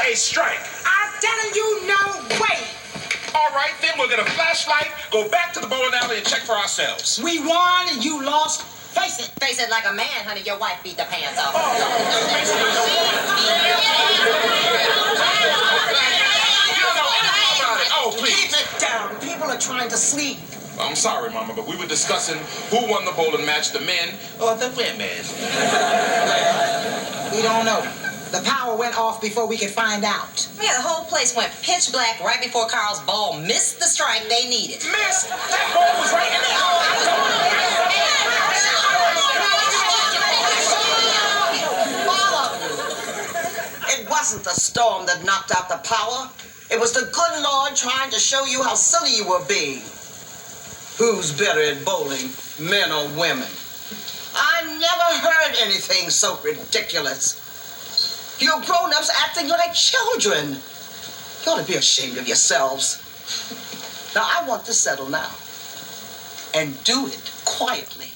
a strike. I'm telling you, no way. All right, then we'll get a flashlight, go back to the bowling alley, and check for ourselves. We won and you lost. Face it. Face it like a man, honey. Your wife beat the pants off. Oh, please. Keep it down. People are trying to sleep. I'm sorry, Mama, but we were discussing who won the bowling match, the men or the women. We don't know. The power went off before we could find out. Yeah, the whole place went pitch black right before Carl's ball missed the strike they needed. Miss, that ball was right in It wasn't the storm that knocked out the power. It was the good Lord trying to show you how silly you were being. Who's better at bowling, men or women? I never heard anything so ridiculous. You grown-ups acting like children. You ought to be ashamed of yourselves. Now, I want to settle now. And do it quietly.